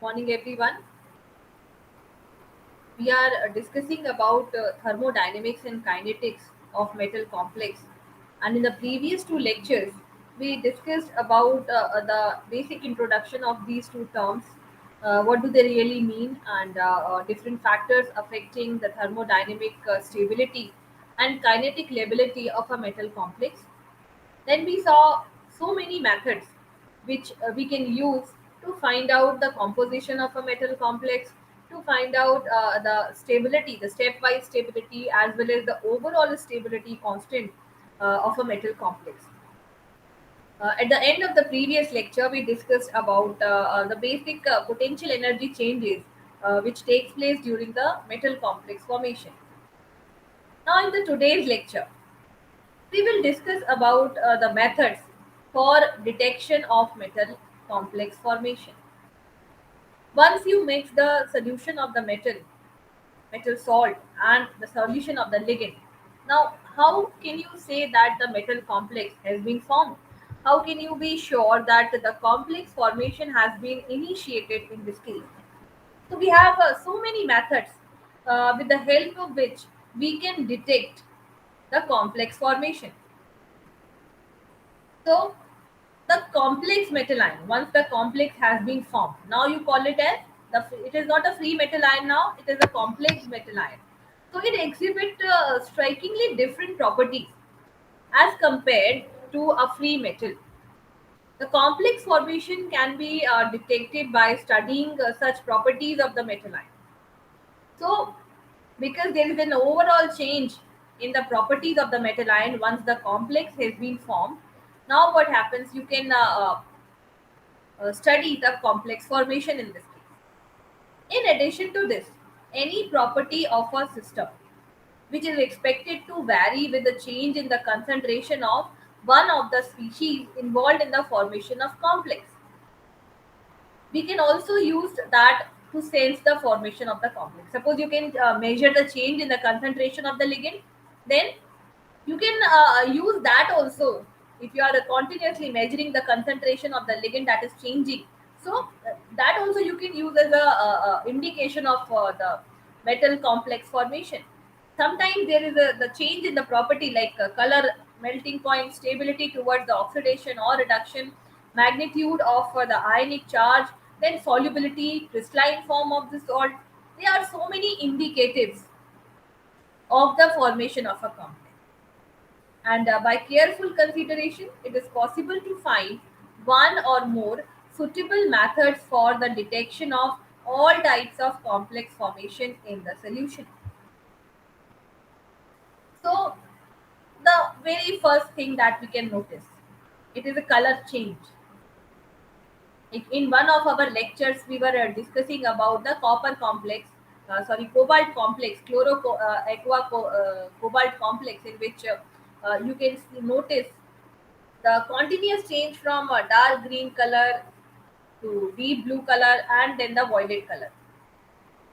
Morning, everyone. We are discussing about thermodynamics and kinetics of metal complex. And in the previous two lectures, we discussed about the basic introduction of these two terms. What do they really mean, and different factors affecting the thermodynamic stability and kinetic lability of a metal complex. Then we saw so many methods which we can use to find out the composition of a metal complex, to find out the stability, the stepwise stability, as well as the overall stability constant of a metal complex. At the end of the previous lecture, we discussed about the basic potential energy changes which takes place during the metal complex formation. Now, in the today's lecture, we will discuss about the methods for detection of metal complex formation. Once you mix the solution of the metal salt, and the solution of the ligand, now how can you say that the metal complex has been formed? How can you be sure that the complex formation has been initiated in this case? So we have so many methods with the help of which we can detect the complex formation. So the complex metal ion, once the complex has been formed, now you call it as it is not a free metal ion, now it is a complex metal ion. So it exhibit strikingly different properties as compared to a free metal. The complex formation can be detected by studying such properties of the metal ion. So because there is an overall change in the properties of the metal ion once the complex has been formed, now what happens, you can study the complex formation in this case. In addition to this, any property of a system which is expected to vary with the change in the concentration of one of the species involved in the formation of complex. We can also use that to sense the formation of the complex. Suppose you can measure the change in the concentration of the ligand, then you can use that also. If you are continuously measuring the concentration of the ligand that is changing, so that also you can use as a, indication of the metal complex formation. Sometimes there is the change in the property like color, melting point, stability towards the oxidation or reduction, magnitude of the ionic charge, then solubility, crystalline form of the salt. There are so many indicatives of the formation of a compound, and by careful consideration, it is possible to find one or more suitable methods for the detection of all types of complex formation in the solution. So, the very first thing that we can notice, it is a color change. In one of our lectures, we were discussing about the cobalt complex, cobalt complex, in which you can notice the continuous change from a dark green color to deep blue color and then the violet color.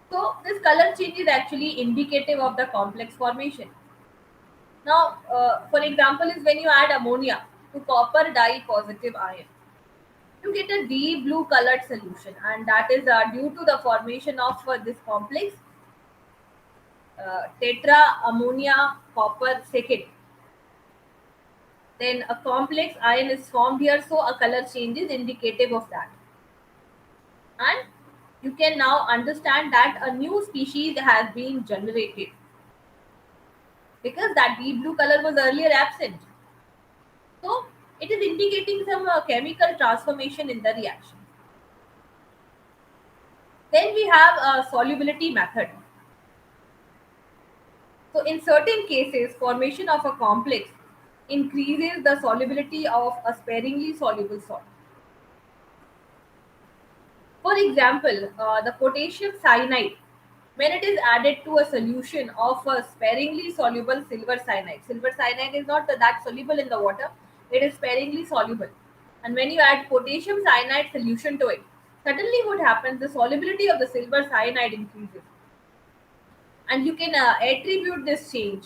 So this color change is actually indicative of the complex formation. Now, for example, is when you add ammonia to copper dye positive ion, you get a deep blue colored solution, and that is due to the formation of this complex tetra ammonia copper second. Then a complex ion is formed here, so a color change is indicative of that. And you can now understand that a new species has been generated because that deep blue color was earlier absent. So it is indicating some chemical transformation in the reaction. Then we have a solubility method. So in certain cases, formation of a complex increases the solubility of a sparingly soluble salt. For example, the potassium cyanide, when it is added to a solution of a sparingly soluble silver cyanide is not that soluble in the water, it is sparingly soluble. And when you add potassium cyanide solution to it, suddenly what happens, the solubility of the silver cyanide increases. And you can attribute this change,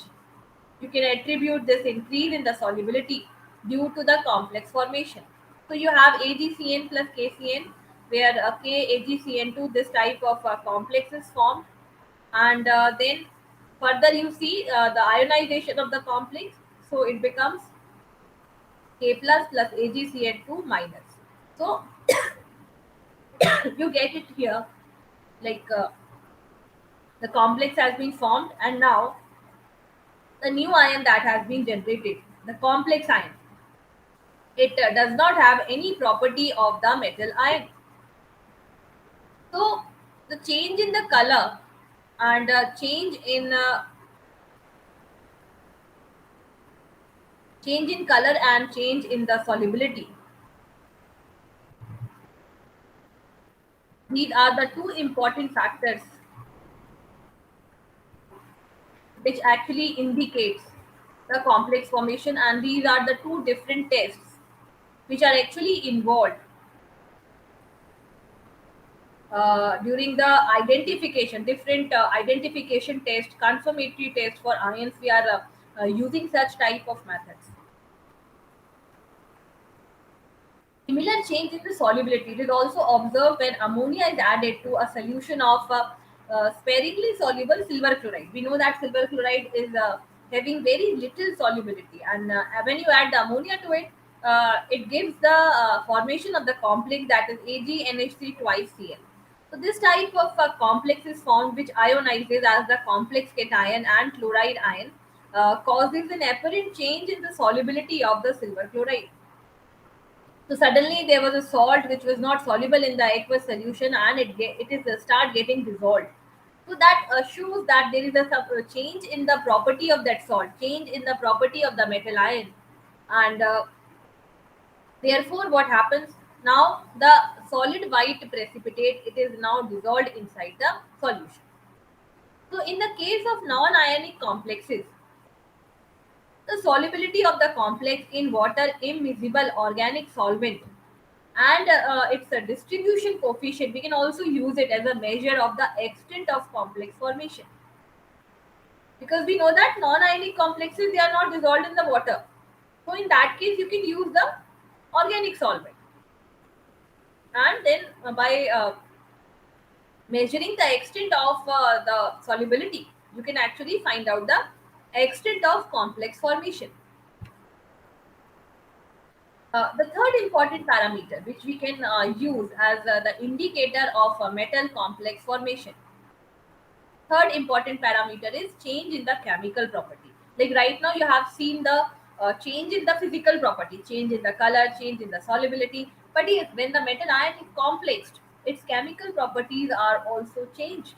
you can attribute this increase in the solubility due to the complex formation. So you have AgCN plus KCN. where KAgCN2, this type of complex is formed, and then further you see the ionization of the complex, so it becomes K plus AgCN2 minus. So you get it here, like the complex has been formed, and now the new ion that has been generated, the complex ion, it does not have any property of the metal ion. So the change in the color and change in color and change in the solubility, these are the two important factors which actually indicates the complex formation, and these are the two different tests which are actually involved during the identification, different identification test, confirmatory test for ions. We are using such type of methods. Similar change in the solubility. It is also observed when ammonia is added to a solution of sparingly soluble silver chloride. We know that silver chloride is having very little solubility, and when you add the ammonia to it, it gives the formation of the complex that is AgNH3 twice Cl. So this type of complex is formed which ionizes as the complex cation and chloride ion, causes an apparent change in the solubility of the silver chloride. So suddenly there was a salt which was not soluble in the aqueous solution, and it is start getting dissolved. So that shows that there is a change in the property of that salt, change in the property of the metal ion, and therefore what happens now? The solid white precipitate, it is now dissolved inside the solution. So in the case of non-ionic complexes, the solubility of the complex in water immiscible organic solvent and its a distribution coefficient, we can also use it as a measure of the extent of complex formation, because we know that non-ionic complexes, they are not dissolved in the water. So in that case you can use the organic solvent, and then by measuring the extent of the solubility, you can actually find out the extent of complex formation. The third important parameter which we can use as the indicator of metal complex formation, third important parameter is change in the chemical property. Like right now you have seen the change in the physical property, change in the color, change in the solubility, but yes, when the metal ion is complexed, its chemical properties are also changed,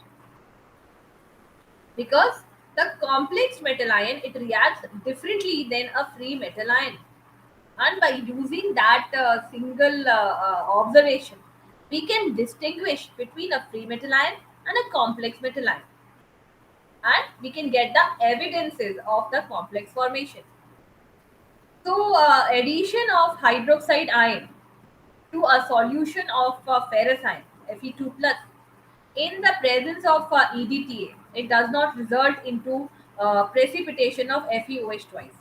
because the complex metal ion, it reacts differently than a free metal ion. And by using that single observation, we can distinguish between a free metal ion and a complex metal ion, and we can get the evidences of the complex formation. So addition of hydroxide ion to a solution of ferrous ion, Fe2 plus, in the presence of EDTA, it does not result into precipitation of FeOH twice.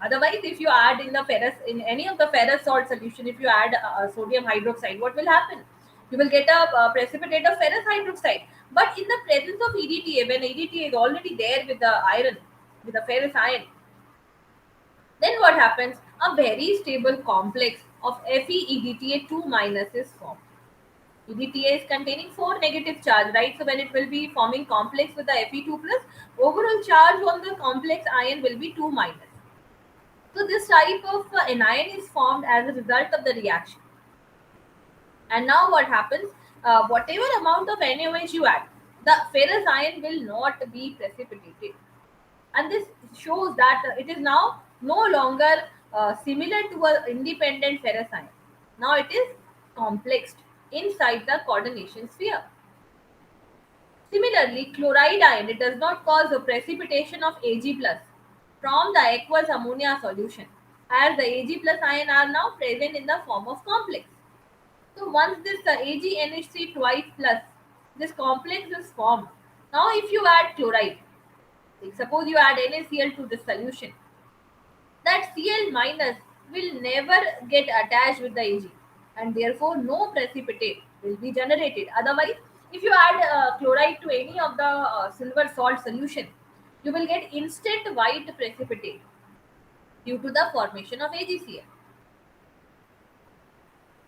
Otherwise, if you add in the ferrous, in any of the ferrous salt solution, if you add sodium hydroxide, what will happen? You will get a precipitate of ferrous hydroxide. But in the presence of EDTA, when EDTA is already there with the iron, with the ferrous ion, then what happens? A very stable complex of FeEDTA2 minus is formed. EDTA is containing four negative charge, right? So when it will be forming complex with the Fe2 plus, overall charge on the complex ion will be 2 minus. So this type of anion is formed as a result of the reaction. And now what happens? Whatever amount of NaOH you add, the ferrous ion will not be precipitated. And this shows that it is now no longer similar to an independent ferrous ion. Now it is complexed inside the coordination sphere. Similarly, chloride ion, it does not cause a precipitation of Ag plus from the aqueous ammonia solution, as the Ag plus ion are now present in the form of complex. So once this AgNH3 twice plus, this complex is formed. Now if you add chloride, like suppose you add NaCl to this solution, that Cl minus will never get attached with the Ag. and therefore no precipitate will be generated. Otherwise, if you add chloride to any of the silver salt solution, you will get instant white precipitate due to the formation of AgCl.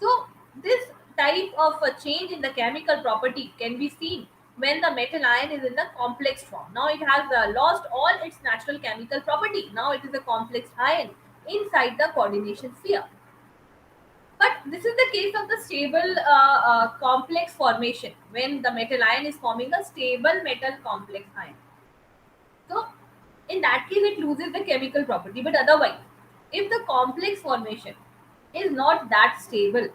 So this type of a change in the chemical property can be seen when the metal ion is in the complex form. Now it has lost all its natural chemical property. Now it is a complex ion inside the coordination sphere. But this is the case of the stable complex formation, when the metal ion is forming a stable metal complex ion. So in that case, it loses the chemical property. But otherwise, if the complex formation is not that stable,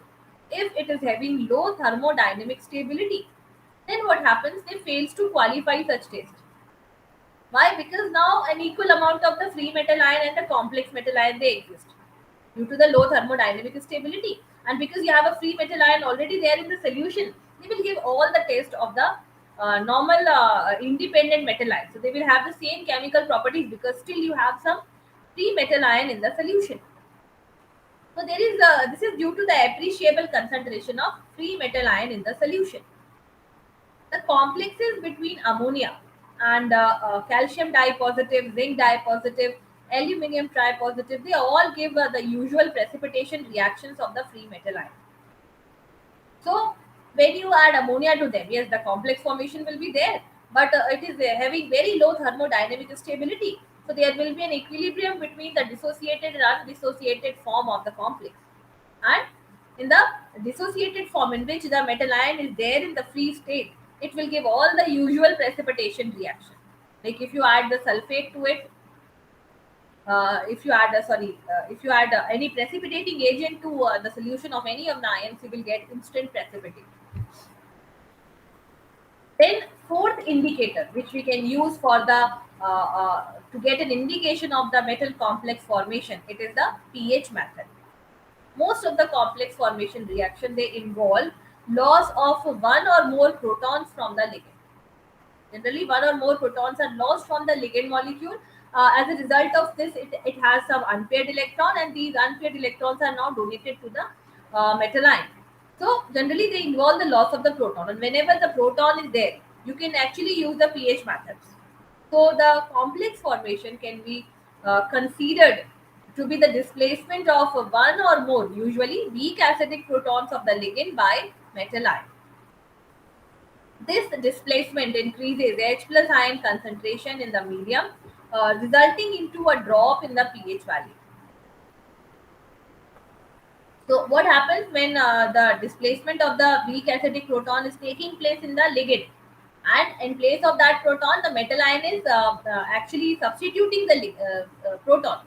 if it is having low thermodynamic stability, then what happens? They fails to qualify such test. Why? Because now an equal amount of the free metal ion and the complex metal ion they exist due to the low thermodynamic stability. And because you have a free metal ion already there in the solution, they will give all the test of the normal independent metal ion. So they will have the same chemical properties because still you have some free metal ion in the solution. So there is this is due to the appreciable concentration of free metal ion in the solution. The complexes between ammonia and calcium dipositive, zinc dipositive, aluminium tripositive, they all give the usual precipitation reactions of the free metal ion. So when you add ammonia to them, yes, the complex formation will be there, but it is having very low thermodynamic stability. So there will be an equilibrium between the dissociated and undissociated form of the complex. And in the dissociated form, in which the metal ion is there in the free state, it will give all the usual precipitation reaction. Like if you add the sulfate to it, if you add if you add any precipitating agent to the solution of any of the ions, you will get instant precipitation. Then fourth indicator which we can use for the to get an indication of the metal complex formation, it is the pH method. Most of the complex formation reaction, they involve loss of one or more protons from the ligand. Generally, one or more protons are lost from the ligand molecule. As a result of this, it has some unpaired electron, and these unpaired electrons are now donated to the metal ion. So generally, they involve the loss of the proton, and whenever the proton is there, you can actually use the pH methods. So the complex formation can be considered to be the displacement of one or more, usually weak acidic protons of the ligand by metal ion. This displacement increases H plus ion concentration in the medium, resulting into a drop in the pH value. So what happens when the displacement of the weak acidic proton is taking place in the ligand, and in place of that proton, the metal ion is actually substituting the proton.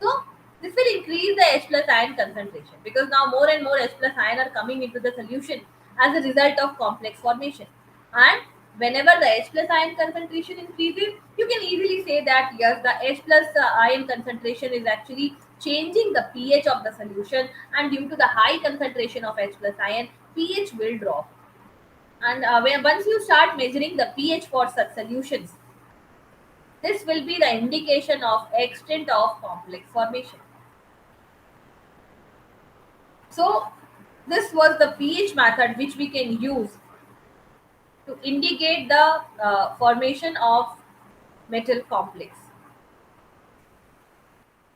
So this will increase the H plus ion concentration, because now more and more H plus ion are coming into the solution as a result of complex formation. And whenever the H plus ion concentration increases, you can easily say that yes, the H plus ion concentration is actually changing the pH of the solution, and due to the high concentration of H plus ion, pH will drop. And once you start measuring the pH for such solutions, this will be the indication of extent of complex formation. So this was the pH method which we can use to indicate the formation of metal complex.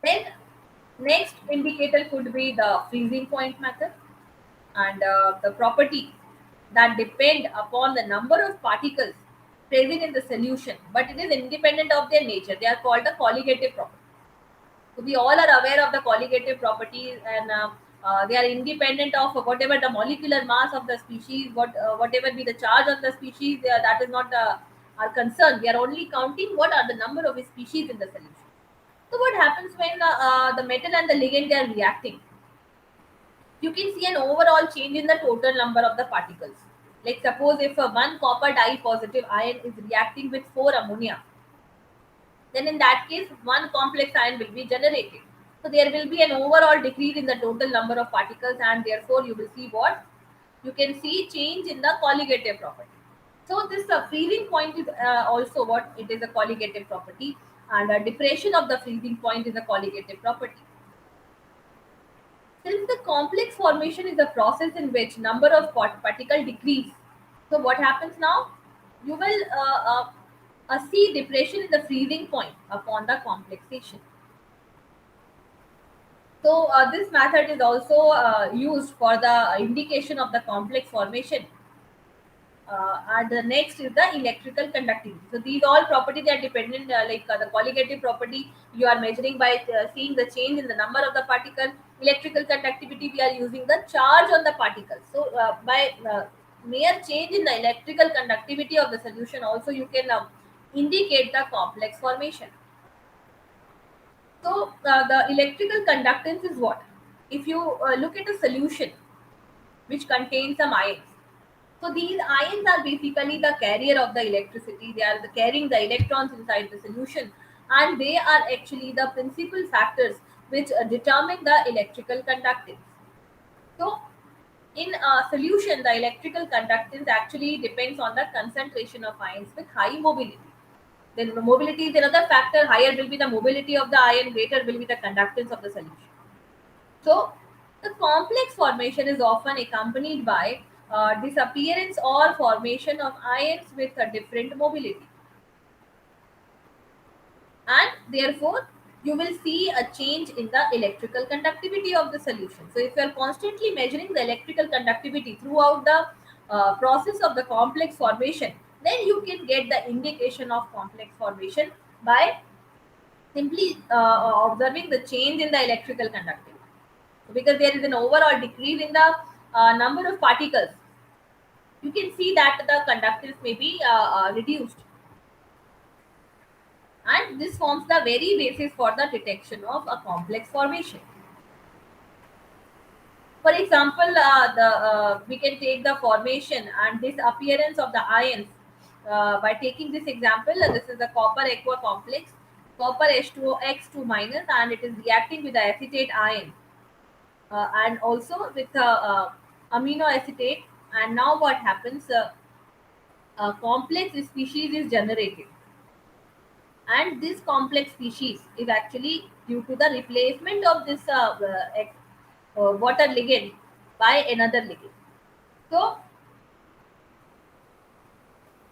Then next indicator could be the freezing point method, and the property that depend upon the number of particles present in the solution, but it is independent of their nature. They are called the colligative property. So we all are aware of the colligative properties, and they are independent of whatever the molecular mass of the species, whatever be the charge of the species. That is not our concern. We are only counting what are the number of species in the solution. So what happens when the metal and the ligand they are reacting? You can see an overall change in the total number of the particles. Like suppose if one copper dye positive ion is reacting with 4 ammonia, then in that case one complex ion will be generated. So there will be an overall decrease in the total number of particles, and therefore you will see what? You can see change in the colligative property. So this freezing point is also what? It is a colligative property, and depression of the freezing point is a colligative property. Since the complex formation is a process in which number of particle decrease, so what happens now? You will see depression in the freezing point upon the complexation. So this method is also used for the indication of the complex formation. And the next is the electrical conductivity. So these all properties are dependent, the colligative property you are measuring by seeing the change in the number of the particle. Electrical conductivity, we are using the charge on the particles. So by mere change in the electrical conductivity of the solution, also you can indicate the complex formation. So the electrical conductance is what? If you look at a solution which contains some ions, so these ions are basically the carrier of the electricity. They are carrying the electrons inside the solution, and they are actually the principal factors which determine the electrical conductance. So in a solution, the electrical conductance actually depends on the concentration of ions with high mobility. Then the mobility is another factor. Higher will be the mobility of the ion, greater will be the conductance of the solution. So, the complex formation is often accompanied by disappearance or formation of ions with a different mobility, and therefore you will see a change in the electrical conductivity of the solution. So, if you are constantly measuring the electrical conductivity throughout the process of the complex formation, then you can get the indication of complex formation by simply observing the change in the electrical conductivity. Because there is an overall decrease in the number of particles, you can see that the conductance may be reduced, and this forms the very basis for the detection of a complex formation. For example, we can take the formation and disappearance of the ions by taking this example. This is the copper aqua complex, copper H2O X2 minus, and it is reacting with the acetate ion, and also with amino acetate. And now what happens? A complex species is generated, and this complex species is actually due to the replacement of this water ligand by another ligand. So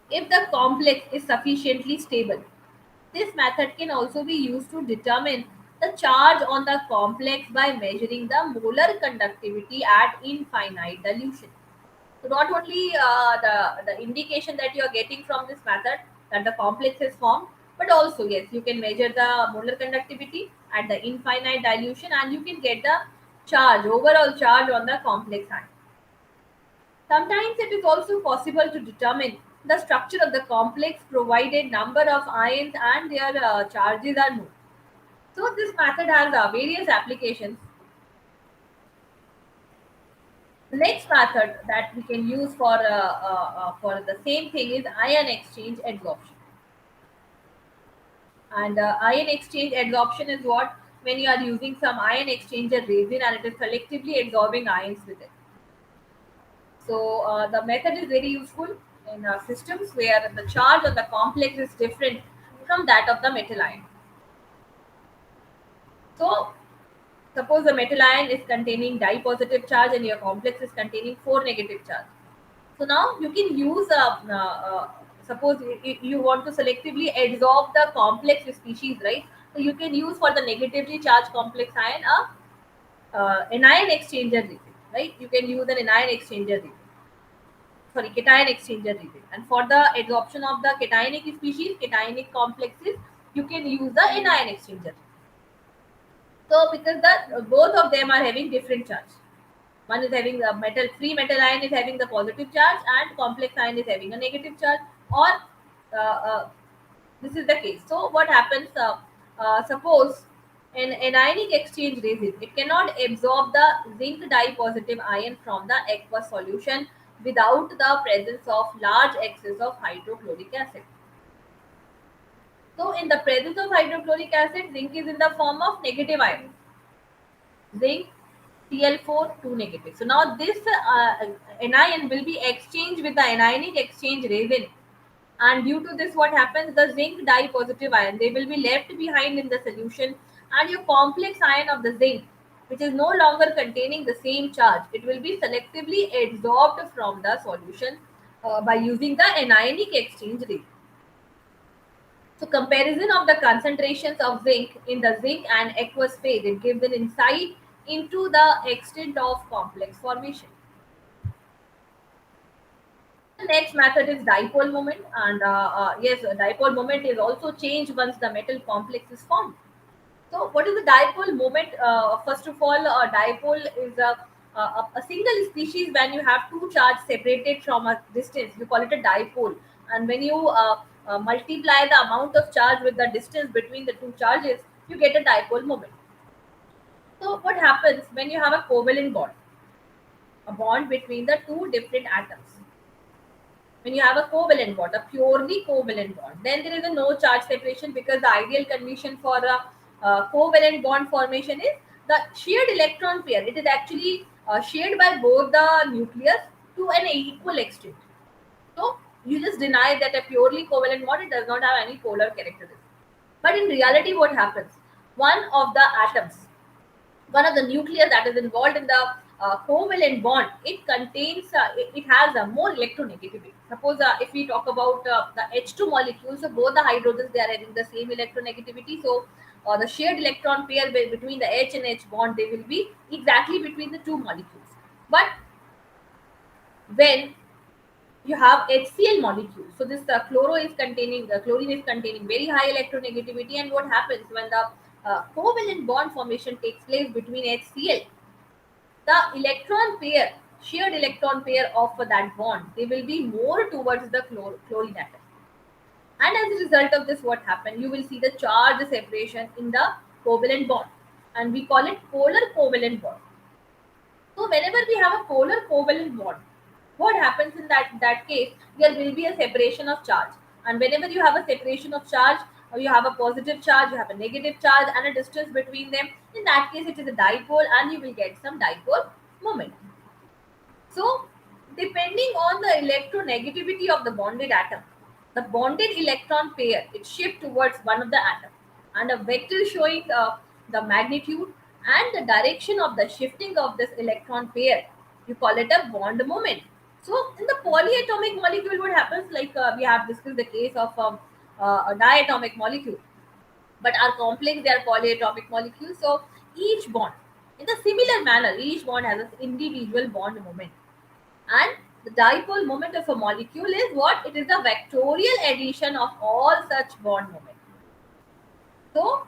if the complex is sufficiently stable, this method can also be used to determine the charge on the complex by measuring the molar conductivity at infinite dilution. So not only the indication that you are getting from this method that the complex is formed, but also yes, you can measure the molar conductivity at the infinite dilution, and you can get the charge, overall charge on the complex ion. Sometimes it is also possible to determine the structure of the complex provided number of ions and their charges are known. So this method has various applications. The next method that we can use for the same thing is ion exchange adsorption. And ion exchange adsorption is what? When you are using some ion exchanger resin and it is selectively absorbing ions with it. So the method is very useful in systems where the charge of the complex is different from that of the metal ion. So suppose the metal ion is containing di-positive charge and your complex is containing 4 negative charge. So now you can use suppose you want to selectively adsorb the complex species, right? So you can use for the negatively charged complex ion anion exchanger resin, right? You can use an anion exchanger resin, sorry, cation exchanger resin. And for the adsorption of the cationic species, cationic complexes, you can use the anion exchanger. So because the both of them are having different charge. One is having the metal, free metal ion is having the positive charge, and complex ion is having a negative charge. Or this is the case. So what happens? Suppose in anionic exchange resin, it cannot absorb the zinc di-positive ion from the aqueous solution without the presence of large excess of hydrochloric acid. So in the presence of hydrochloric acid, zinc is in the form of negative ion. Zinc Cl4 2 negative. So now this anion will be exchanged with the anionic exchange resin, and due to this what happens, the zinc di-positive ion, they will be left behind in the solution, and your complex ion of the zinc which is no longer containing the same charge. It will be selectively absorbed from the solution by using the anionic exchange rate. So comparison of the concentrations of zinc in the zinc and aqueous phase, it gives an insight into the extent of complex formation. The next method is dipole moment, and yes, dipole moment is also changed once the metal complex is formed. So, what is the dipole moment? First of all, a dipole is a single species when you have two charges separated from a distance. You call it a dipole. And when you multiply the amount of charge with the distance between the two charges, you get a dipole moment. So, what happens when you have a covalent bond? A bond between the two different atoms. When you have a covalent bond, a purely covalent bond, then there is a no charge separation, because the ideal condition for a covalent bond formation is the shared electron pair. It is actually shared by both the nucleus to an equal extent. So you just deny that a purely covalent bond, it does not have any polar characteristics. But in reality, what happens? One of the atoms, one of the nucleus that is involved in the covalent bond, it contains it has a more electronegativity. Suppose if we talk about the H2 molecules, so both the hydrogens, they are having the same electronegativity. So the shared electron pair between the H and H bond, they will be exactly between the two molecules. But when you have HCl molecule, so this chlorine is containing very high electronegativity. And what happens when the covalent bond formation takes place between HCl, the electron pair, shared electron pair of that bond, they will be more towards the chlorine atom. And as a result of this, what happened? You will see the charge separation in the covalent bond, and we call it polar covalent bond. So whenever we have a polar covalent bond, what happens in that case? There will be a separation of charge, and whenever you have a separation of charge, you have a positive charge, you have a negative charge, and a distance between them. In that case, it is a dipole, and you will get some dipole moment. So, depending on the electronegativity of the bonded atom, the bonded electron pair, it shifts towards one of the atom, and a vector showing the magnitude and the direction of the shifting of this electron pair, you call it a bond moment. So in the polyatomic molecule, what happens? Like we have discussed the case of a diatomic molecule, but our complex, they are polyatomic molecules. So each bond, in a similar manner, each bond has an individual bond moment. And the dipole moment of a molecule is what? It is the vectorial addition of all such bond moments. So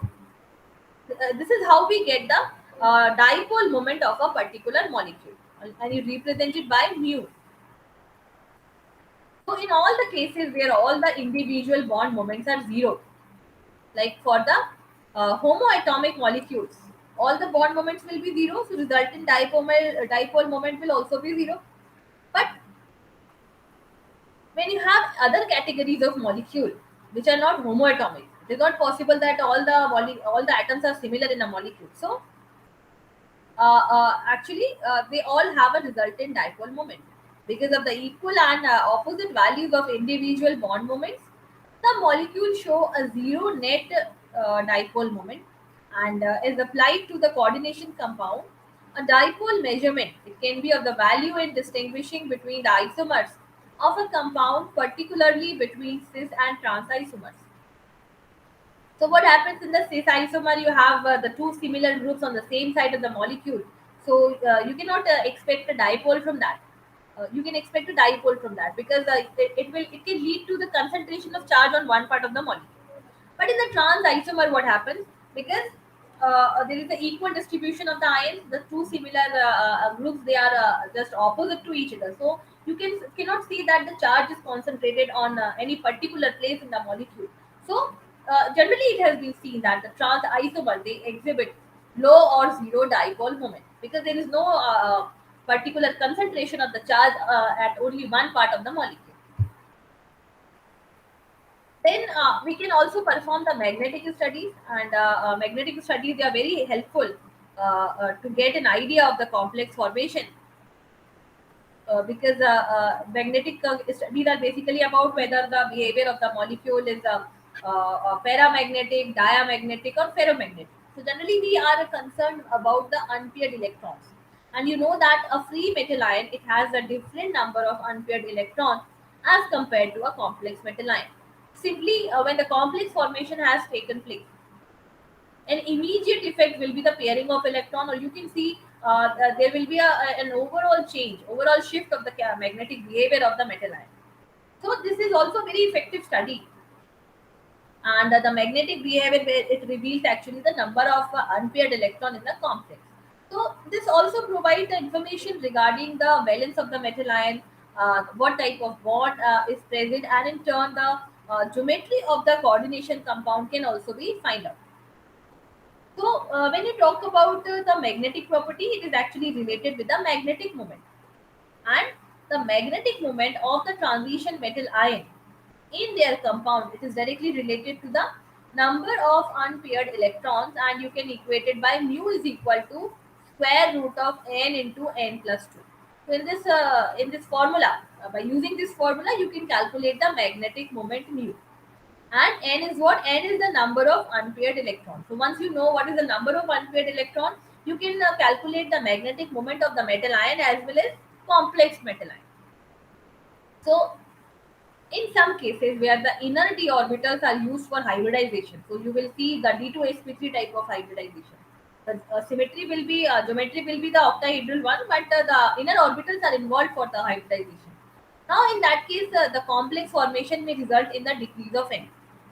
this is how we get the dipole moment of a particular molecule, and you represent it by mu. So in all the cases where all the individual bond moments are zero, like for the homoatomic molecules, all the bond moments will be zero, so resultant dipole moment will also be zero. But when you have other categories of molecule which are not homoatomic, it is not possible that all the atoms are similar in a molecule. So actually, they all have a resultant dipole moment because of the equal and opposite values of individual bond moments. The molecule show a zero net dipole moment, and is applied to the coordination compound. A dipole measurement, it can be of the value in distinguishing between the isomers of a compound, particularly between cis and trans isomers. So what happens in the cis isomer? You have the two similar groups on the same side of the molecule. So you cannot expect a dipole from that. You can expect a dipole from that because it can lead to the concentration of charge on one part of the molecule. But in the trans isomer, what happens? Because there is an equal distribution of the ions, the two similar groups, they are just opposite to each other. So you cannot see that the charge is concentrated on any particular place in the molecule. So generally, it has been seen that the trans isomer, they exhibit low or zero dipole moment because there is no particular concentration of the charge at only one part of the molecule. Then we can also perform the magnetic studies, and magnetic studies, they are very helpful to get an idea of the complex formation, because magnetic studies are basically about whether the behavior of the molecule is paramagnetic, diamagnetic, or ferromagnetic. So generally we are concerned about the unpaired electrons. And you know that a free metal ion, it has a different number of unpaired electrons as compared to a complex metal ion. Simply when the complex formation has taken place, an immediate effect will be the pairing of electron, or you can see there will be an overall change, overall shift of the magnetic behavior of the metal ion. So this is also very effective study, and the magnetic behavior where it reveals actually the number of unpaired electron in the complex. So this also provides the information regarding the valence of the metal ion, what type of bond is present, and in turn the geometry of the coordination compound can also be find out. So, when you talk about the magnetic property, it is actually related with the magnetic moment. And the magnetic moment of the transition metal ion in their compound, it is directly related to the number of unpaired electrons, and you can equate it by mu is equal to square root of n into n plus 2. So, in this formula, by using this formula, you can calculate the magnetic moment mu. And n is what? N is the number of unpaired electrons. So once you know what is the number of unpaired electrons, you can calculate the magnetic moment of the metal ion as well as complex metal ion. So in some cases where the inner d orbitals are used for hybridization, so you will see the d2sp3 type of hybridization. The symmetry will be geometry will be the octahedral one, but the inner orbitals are involved for the hybridization. Now, in that case, the complex formation may result in the decrease of n,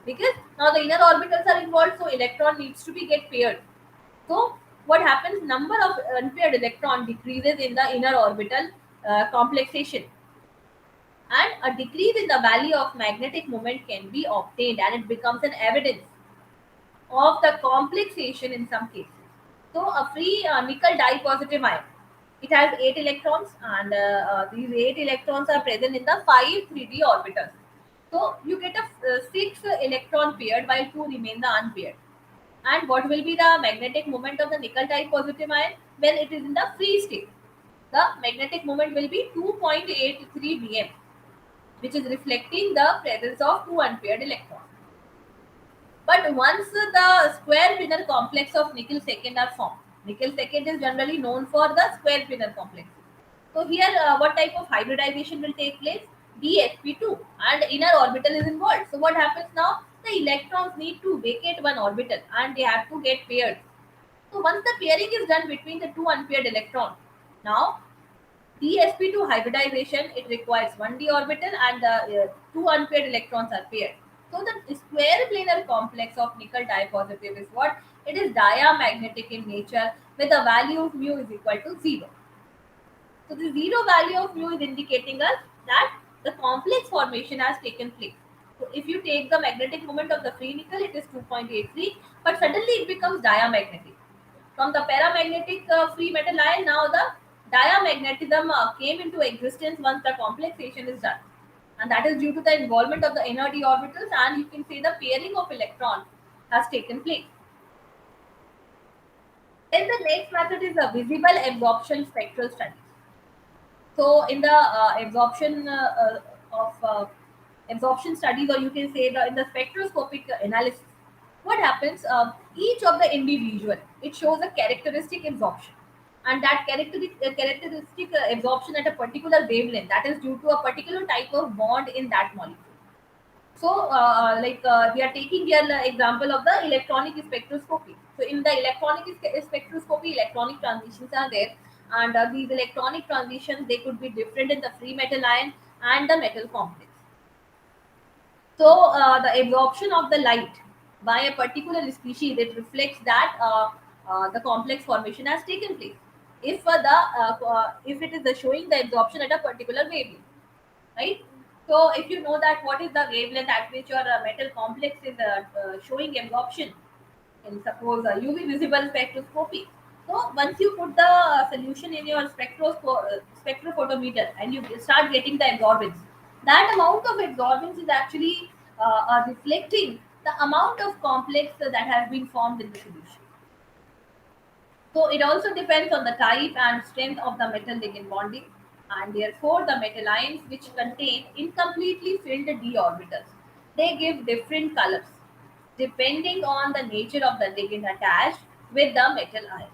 because now the inner orbitals are involved, so electron needs to be get paired. So, what happens? Number of unpaired electron decreases in the inner orbital complexation, and a decrease in the value of magnetic moment can be obtained, and it becomes an evidence of the complexation in some cases. So a free nickel dipositive ion, it has 8 electrons, and these 8 electrons are present in the 5 3d orbitals. So you get a 6 electron paired while 2 remain the unpaired. And what will be the magnetic moment of the nickel dipositive ion when it is in the free state? The magnetic moment will be 2.83 bm, which is reflecting the presence of 2 unpaired electrons. But once the square pinner complex of nickel second are formed, nickel second is generally known for the square pinner complex. So here, what type of hybridization will take place? dsp2, and inner orbital is involved. So what happens now? The electrons need to vacate one orbital and they have to get paired. So once the pairing is done between the two unpaired electrons, now dsp2 hybridization, it requires one d orbital, and the two unpaired electrons are paired. So the square planar complex of nickel dipositive is what? It is diamagnetic in nature with a value of mu is equal to 0. So the zero value of mu is indicating us that the complex formation has taken place. So if you take the magnetic moment of the free nickel, it is 2.83, but suddenly it becomes diamagnetic. From the paramagnetic free metal ion, now the diamagnetism came into existence once the complexation is done. And that is due to the involvement of the inner d orbitals, and you can say the pairing of electrons has taken place. Then the next method is a visible absorption spectral studies. So in the of absorption studies, or you can say in the spectroscopic analysis, what happens? Each of the individual, it shows a characteristic absorption, and that characteristic absorption at a particular wavelength, that is due to a particular type of bond in that molecule. So, we are taking here the example of the electronic spectroscopy. So, in the electronic spectroscopy, electronic transitions are there, and these electronic transitions, they could be different in the free metal ion and the metal complex. So, the absorption of the light by a particular species, it reflects that the complex formation has taken place. If it is showing the absorption at a particular wavelength, right? So if you know that what is the wavelength at which your metal complex is showing absorption in suppose UV visible spectroscopy. So once you put the solution in your spectrophotometer and you start getting the absorbance, that amount of absorbance is actually reflecting the amount of complex that has been formed in the solution. So it also depends on the type and strength of the metal ligand bonding, and therefore the metal ions which contain incompletely filled d orbitals, they give different colors depending on the nature of the ligand attached with the metal ion.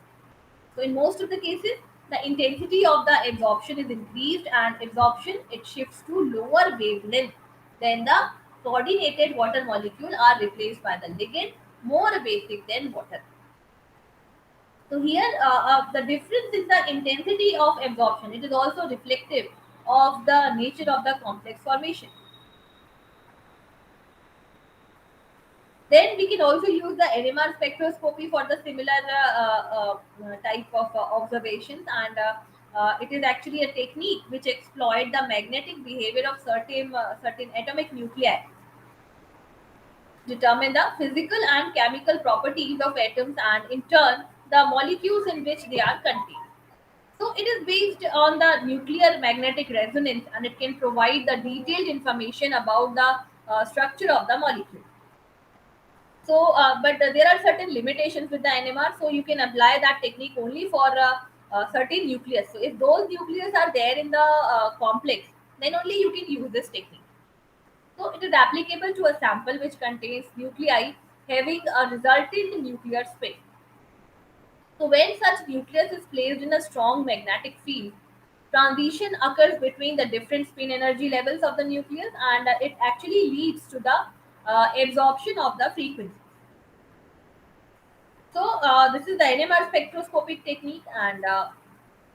So in most of the cases, the intensity of the absorption is increased and absorption it shifts to lower wavelength. Then the coordinated water molecule are replaced by the ligand more basic than water. So here the difference in the intensity of absorption it is also reflective of the nature of the complex formation. Then we can also use the NMR spectroscopy for the similar type of observations, and it is actually a technique which exploit the magnetic behavior of certain atomic nuclei, determine the physical and chemical properties of atoms, and in turn the molecules in which they are contained. So it is based on the nuclear magnetic resonance, and it can provide the detailed information about the structure of the molecule. So, but there are certain limitations with the NMR, so you can apply that technique only for certain nucleus. So, if those nucleus are there in the complex, then only you can use this technique. So, it is applicable to a sample which contains nuclei having a resultant nuclear spin. So, when such nucleus is placed in a strong magnetic field, transition occurs between the different spin energy levels of the nucleus, and it actually leads to the absorption of the frequency. So this is the NMR spectroscopic technique, and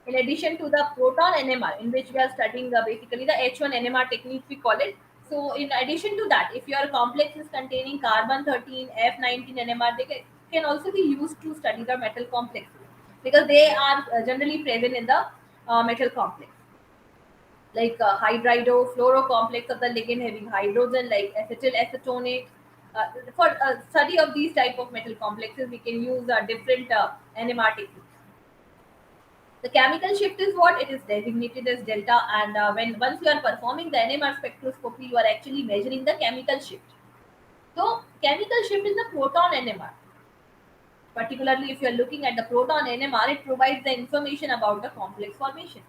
in addition to the proton NMR, in which we are studying basically the H1 NMR technique, we call it. So in addition to that, if your complex is containing carbon 13, F19 NMR, they can also be used to study the metal complexes because they are generally present in the metal complex, like hydrido fluoro complex of the ligand having hydrogen, like acetyl acetonate. For study of these type of metal complexes, we can use different NMR techniques. The chemical shift is what it is designated as delta, and when once you are performing the NMR spectroscopy, you are actually measuring the chemical shift. So, chemical shift in the proton NMR, particularly if you are looking at the proton NMR, it provides the information about the complex formation.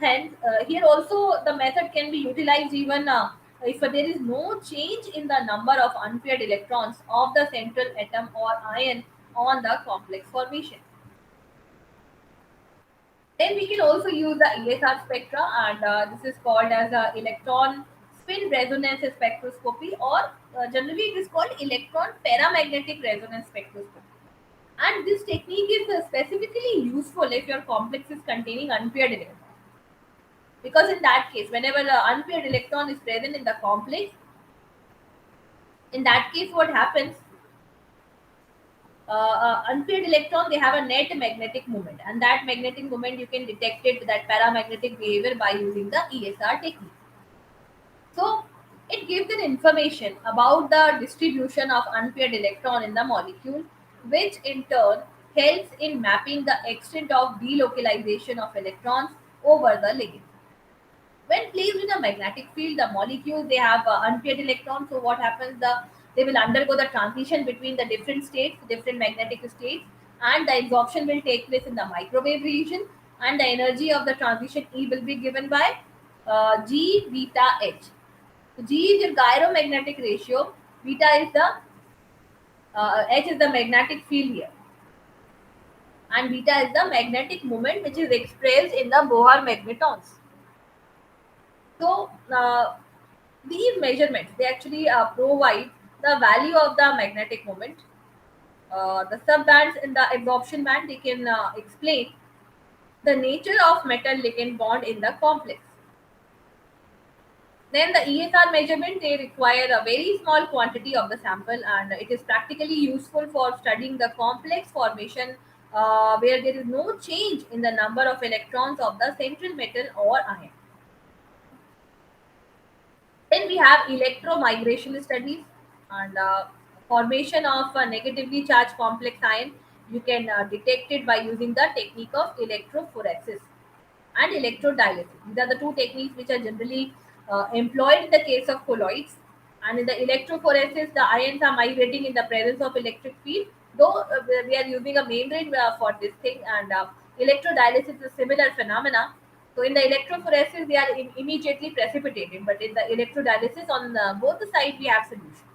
Hence, here also the method can be utilized even if there is no change in the number of unpaired electrons of the central atom or ion on the complex formation. Then we can also use the ESR spectra, and this is called as electron spin resonance spectroscopy, or generally it is called electron paramagnetic resonance spectroscopy. And this technique is specifically useful if your complex is containing unpaired electrons, because in that case, whenever the unpaired electron is present in the complex, in that case what happens, unpaired electron they have a net magnetic moment, and that magnetic moment you can detect it, that paramagnetic behavior, by using the ESR technique. So it gives an information about the distribution of unpaired electron in the molecule, which in turn helps in mapping the extent of delocalization of electrons over the ligand. When placed in a magnetic field, the molecules they have unpaired electrons. So what happens? They will undergo the transition between the different states, different magnetic states, and the absorption will take place in the microwave region. And the energy of the transition E will be given by G beta H. So G is your gyromagnetic ratio. Beta is the H is the magnetic field here, and beta is the magnetic moment which is expressed in the Bohr magnetons. So these measurements they actually provide the value of the magnetic moment. The subbands in the absorption band they can explain the nature of metal ligand bond in the complex. Then the ESR measurement they require a very small quantity of the sample, and it is practically useful for studying the complex formation where there is no change in the number of electrons of the central metal or ion. Then we have electromigration studies, and formation of a negatively charged complex ion. You can detect it by using the technique of electrophoresis and electrodialysis. These are the two techniques which are generally employed in the case of colloids. And in the electrophoresis, the ions are migrating in the presence of electric field. Though we are using a membrane for this thing, and electrodialysis is a similar phenomena. So in the electrophoresis, they are immediately precipitated, but in the electrodialysis, on both the side we have solution.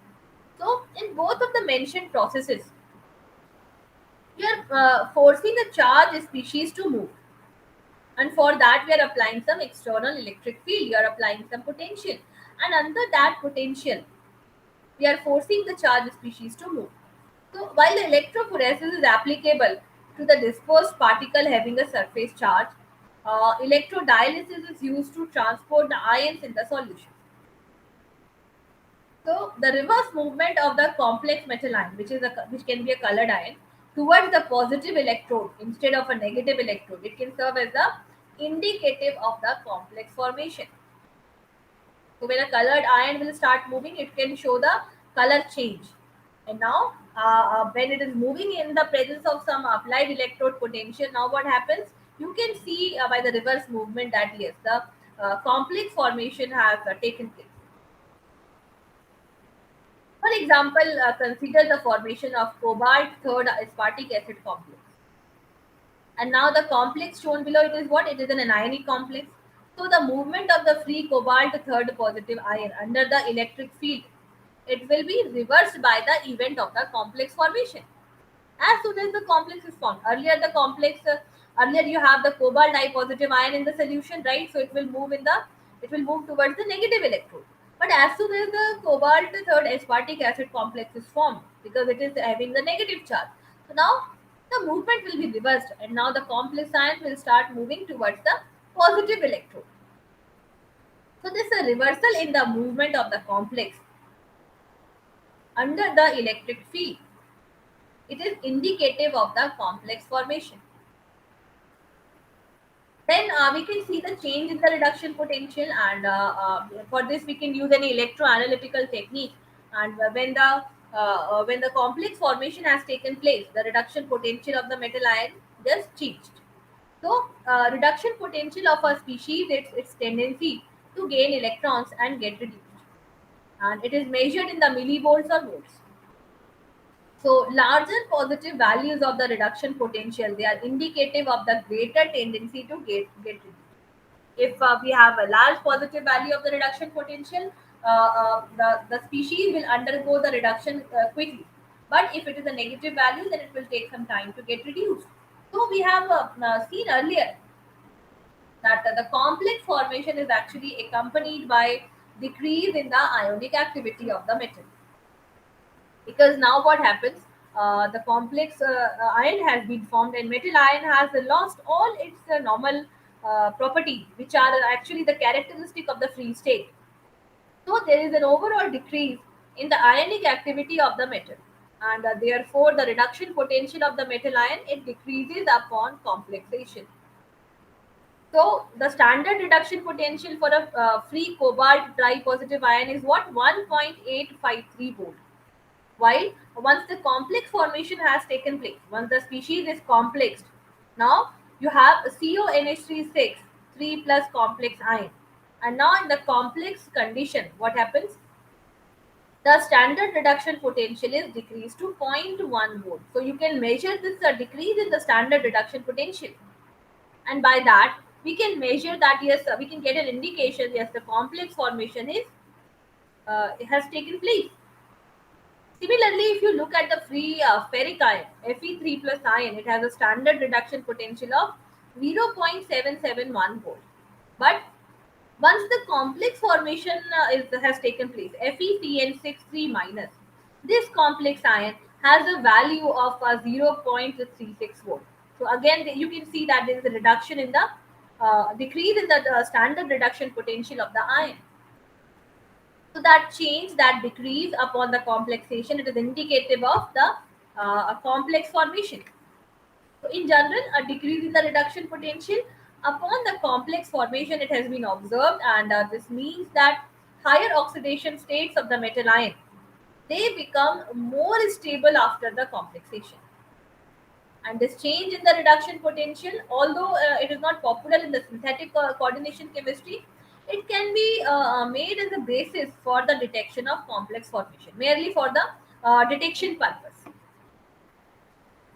So in both of the mentioned processes, We are forcing a charge species to move, and for that we are applying some external electric field. You are applying some potential, and under that potential we are forcing the charge species to move. So while the electrophoresis is applicable to the dispersed particle having a surface charge, electrodialysis is used to transport the ions in the solution. So the reverse movement of the complex metal ion, which can be a colored ion, towards the positive electrode instead of a negative electrode, it can serve as the indicative of the complex formation. So when a colored ion will start moving, it can show the color change. And now, when it is moving in the presence of some applied electrode potential, now what happens? You can see by the reverse movement that yes, the complex formation has taken place. For example, consider the formation of cobalt third aspartic acid complex. And now the complex shown below, it is what? It is an anionic complex. So the movement of the free cobalt third positive ion under the electric field, it will be reversed by the event of the complex formation. As soon as the complex is formed, earlier you have the cobalt dye positive ion in the solution, right? So it will move towards the negative electrode. But as soon as the cobalt third aspartic acid complex is formed, because it is having the negative charge, so now the movement will be reversed, and now the complex ion will start moving towards the positive electrode. So this is a reversal in the movement of the complex under the electric field. It is indicative of the complex formation. Then we can see the change in the reduction potential, and for this we can use any electroanalytical technique. And when the complex formation has taken place, the reduction potential of the metal ion just changed. So reduction potential of a species, its tendency to gain electrons and get reduced, and it is measured in the millivolts or volts. So larger positive values of the reduction potential, they are indicative of the greater tendency to get reduced. If we have a large positive value of the reduction potential, the species will undergo the reduction quickly. But if it is a negative value, then it will take some time to get reduced. So we have seen earlier that the complex formation is actually accompanied by decrease in the ionic activity of the metal, because now what happens, the complex ion has been formed and metal ion has lost all its normal properties, which are actually the characteristic of the free state. So there is an overall decrease in the ionic activity of the metal, and therefore the reduction potential of the metal ion, it decreases upon complexation. So the standard reduction potential for a free cobalt tripositive ion is what? 1.853 volt. While once the complex formation has taken place, once the species is complexed, now you have CONH36 3 plus complex ion. And now in the complex condition, what happens? The standard reduction potential is decreased to zero point 0.1 volt. So you can measure this decrease in the standard reduction potential. And by that, we can measure that yes, we can get an indication, yes, the complex formation is it has taken place. Similarly, if you look at the free ferric ion, Fe3 plus ion, it has a standard reduction potential of 0.771 volt. But once the complex formation has taken place, FeCN63 minus, this complex ion has a value of 0.36 volt. So again, you can see that there is a reduction in the decrease in the standard reduction potential of the ion. So that change, that decrease upon the complexation, it is indicative of the a complex formation. So in general, a decrease in the reduction potential upon the complex formation, it has been observed, and this means that higher oxidation states of the metal ion, they become more stable after the complexation. And this change in the reduction potential, although it is not popular in the synthetic coordination chemistry, it can be made as a basis for the detection of complex formation, merely for the detection purpose.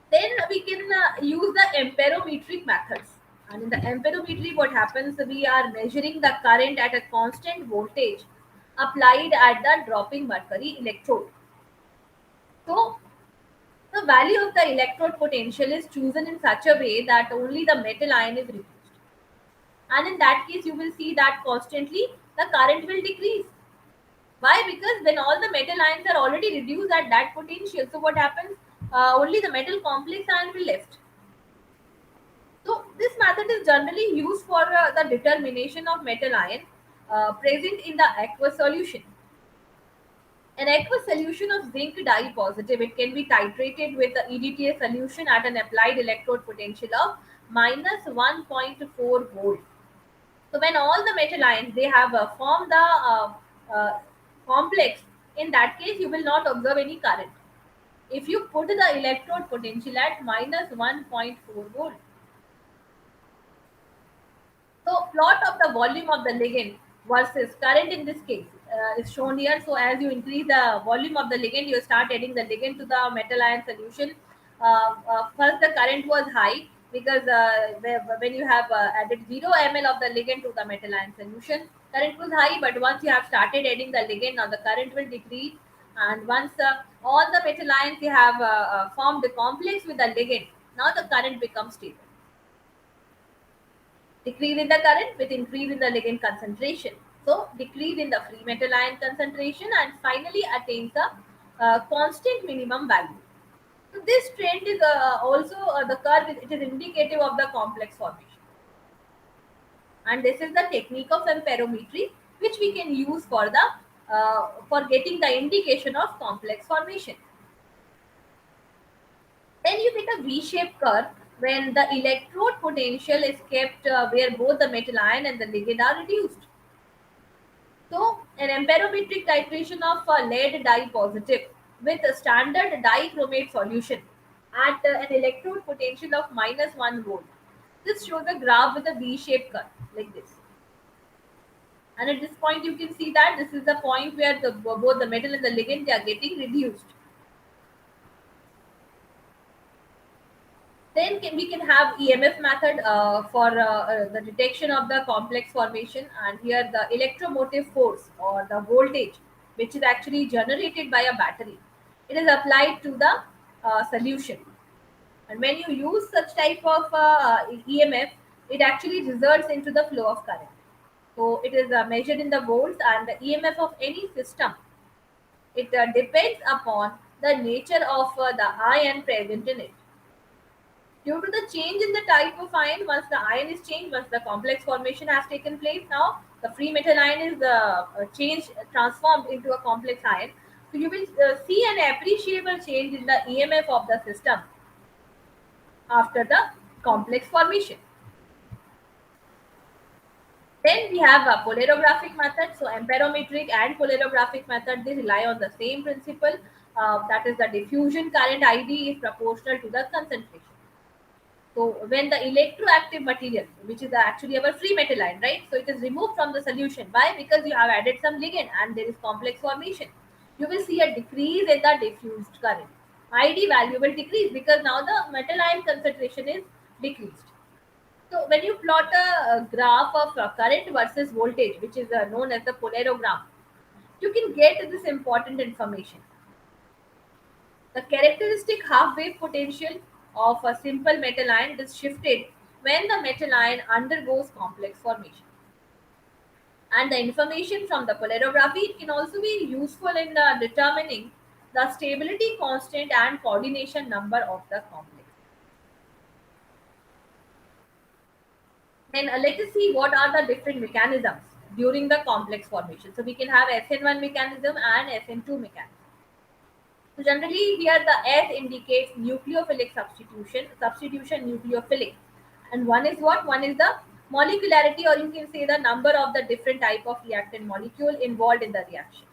Then we can use the amperometric methods. And in the amperometry, what happens? We are measuring the current at a constant voltage applied at the dropping mercury electrode. So the The value of the electrode potential is chosen in such a way that only the metal ion is reduced. And in that case, you will see that constantly the current will decrease. Why? Because when all the metal ions are already reduced at that potential, so what happens? Only the metal complex ion will left. So this method is generally used for the determination of metal ion present in the aqueous solution. An aqueous solution of zinc dye positive, it can be titrated with the EDTA solution at an applied electrode potential of minus 1.4 volt. So when all the metal ions they have formed the uh, complex, in that case you will not observe any current. If you put the electrode potential at minus 1.4 volt, so plot of the volume of the ligand versus current in this case is shown here. So as you increase the volume of the ligand, you start adding the ligand to the metal ion solution. First, the current was high because when you have added 0 ml of the ligand to the metal ion solution, current was high. But once you have started adding the ligand, now the current will decrease. And once all the metal ions you have formed a complex with the ligand, now the current becomes stable. Decrease in the current with increase in the ligand concentration. So decrease in the free metal ion concentration and finally attains a constant minimum value. So this trend is also the curve. It is indicative of the complex formation, and this is the technique of amperometry, which we can use for getting the indication of complex formation. Then you get a V-shaped curve when the electrode potential is kept where both the metal ion and the ligand are reduced. So, an amperometric titration of lead dye positive with a standard dichromate solution at an electrode potential of minus 1 volt. This shows a graph with a V-shaped curve like this. And at this point, you can see that this is the point where both the metal and the ligand they are getting reduced. Then we can have EMF method for the detection of the complex formation, and here the electromotive force or the voltage, which is actually generated by a battery, it is applied to the solution. And when you use such type of EMF, it actually results into the flow of current. So it is measured in the volts, and the EMF of any system it depends upon the nature of the ion present in it. Due to the change in the type of ion, once the ion is changed, once the complex formation has taken place, now the free metal ion is changed, transformed into a complex ion. So you will see an appreciable change in the EMF of the system after the complex formation. Then we have a polarographic method. So amperometric and polarographic method they rely on the same principle. That is the diffusion current ID is proportional to the concentration. So when the electroactive material, which is actually our free metal ion, right? So it is removed from the solution. Why? Because you have added some ligand and there is complex formation. You will see a decrease in the diffused current. ID value will decrease because now the metal ion concentration is decreased. So when you plot a graph of current versus voltage, which is known as the polarogram, you can get this important information. The characteristic half-wave potential of a simple metal ion is shifted when the metal ion undergoes complex formation. And the information from the polarography can also be useful in determining the stability constant and coordination number of the complex. Then let us see what are the different mechanisms during the complex formation. So we can have SN1 mechanism and SN2 mechanism. So generally here the S indicates nucleophilic substitution nucleophilic. And one is what? One is the molecularity, or you can say the number of the different type of reactant molecule involved in the reaction.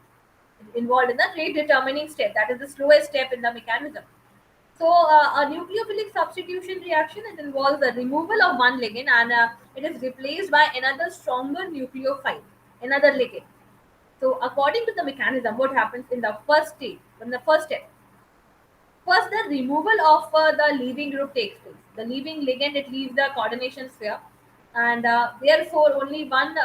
Involved in the rate determining step, that is the slowest step in the mechanism. So a nucleophilic substitution reaction, it involves the removal of one ligand and it is replaced by another stronger nucleophile, another ligand. So according to the mechanism, what happens in the first stage, in the first step? First, the removal of the leaving group takes place. The leaving ligand it leaves the coordination sphere, and therefore only one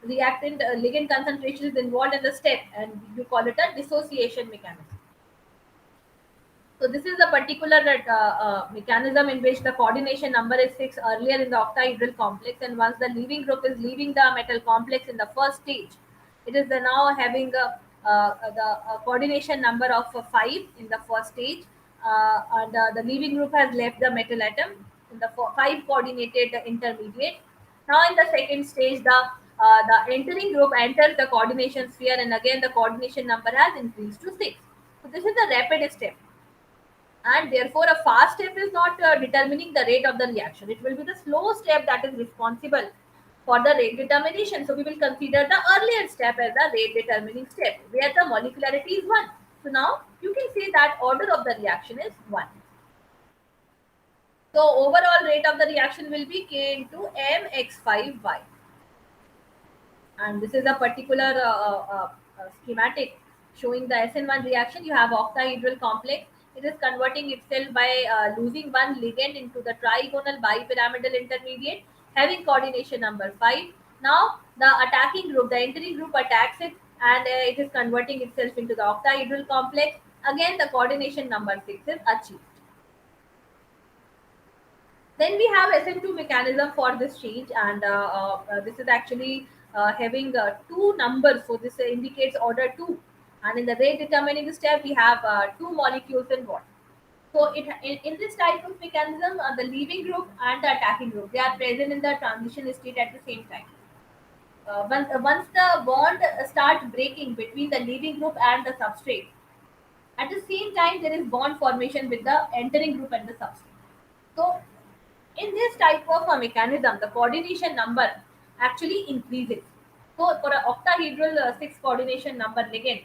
reactant ligand concentration is involved in the step, and you call it a dissociation mechanism. So this is a particular mechanism in which the coordination number is fixed earlier in the octahedral complex, and once the leaving group is leaving the metal complex in the first stage, it is the now having the coordination number of 5 in the first stage, and the leaving group has left the metal atom in the 5 coordinated intermediate. Now in the second stage, the entering group enters the coordination sphere, and again the coordination number has increased to 6. So this is a rapid step, and therefore a fast step is not determining the rate of the reaction. It will be the slow step that is responsible for the rate determination. So we will consider the earlier step as the rate determining step, where the molecularity is 1. So now you can say that order of the reaction is 1. So overall rate of the reaction will be K into mx5y, and this is a particular schematic showing the SN1 reaction. You have octahedral complex. It is converting itself by losing one ligand into the trigonal bipyramidal intermediate having coordination number 5. Now the attacking group, the entering group attacks it, and it is converting itself into the octahedral complex. Again the coordination number 6 is achieved. Then we have SN2 mechanism for this change, and this is actually having two numbers, so this indicates order 2. And in the rate determining step, we have two molecules involved. So in this type of mechanism, the leaving group and the attacking group, they are present in the transition state at the same time. Once the bond starts breaking between the leaving group and the substrate, at the same time there is bond formation with the entering group and the substrate. So in this type of a mechanism, the coordination number actually increases. So for an octahedral 6 coordination number ligand,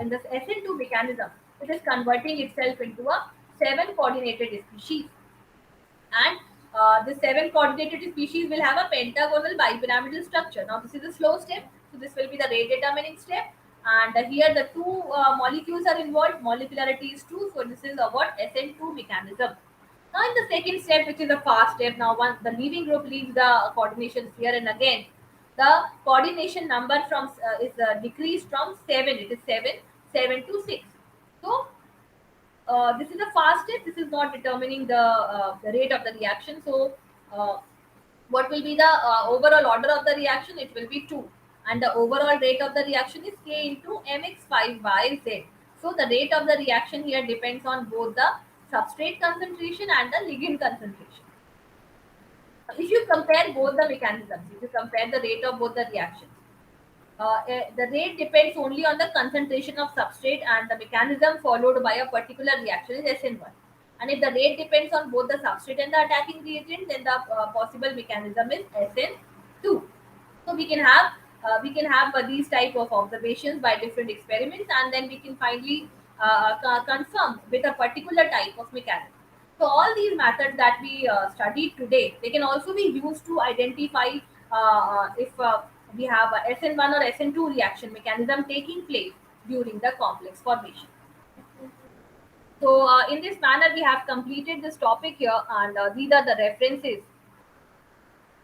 in this SN2 mechanism, it is converting itself into a 7 coordinated species, and the 7 coordinated species will have a pentagonal bipyramidal structure. Now this is a slow step, so this will be the rate determining step, and here the two molecules are involved. Molecularity is 2, so this is about SN2 mechanism. Now in the second step, which is a fast step, now once the leaving group leaves the coordination sphere, and again the coordination number from is decreased from 7. It is 7 to 6. So this is a fast step. This is not determining the rate of the reaction. So what will be the overall order of the reaction? It will be 2, and the overall rate of the reaction is K into mx5yz. So the rate of the reaction here depends on both the substrate concentration and the ligand concentration. If you compare both the mechanisms, if you compare the rate of both the reactions, the rate depends only on the concentration of substrate, and the mechanism followed by a particular reaction is SN1. And if the rate depends on both the substrate and the attacking reagent, then the possible mechanism is SN2. So we can have these type of observations by different experiments, and then we can finally confirm with a particular type of mechanism. So all these methods that we studied today, they can also be used to identify if we have a SN1 or SN2 reaction mechanism taking place during the complex formation. So in this manner, we have completed this topic here, and these are the references.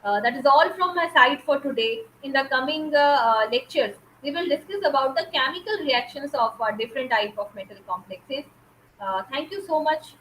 That is all from my side for today. In the coming lectures, we will discuss about the chemical reactions of different type of metal complexes. Thank you so much.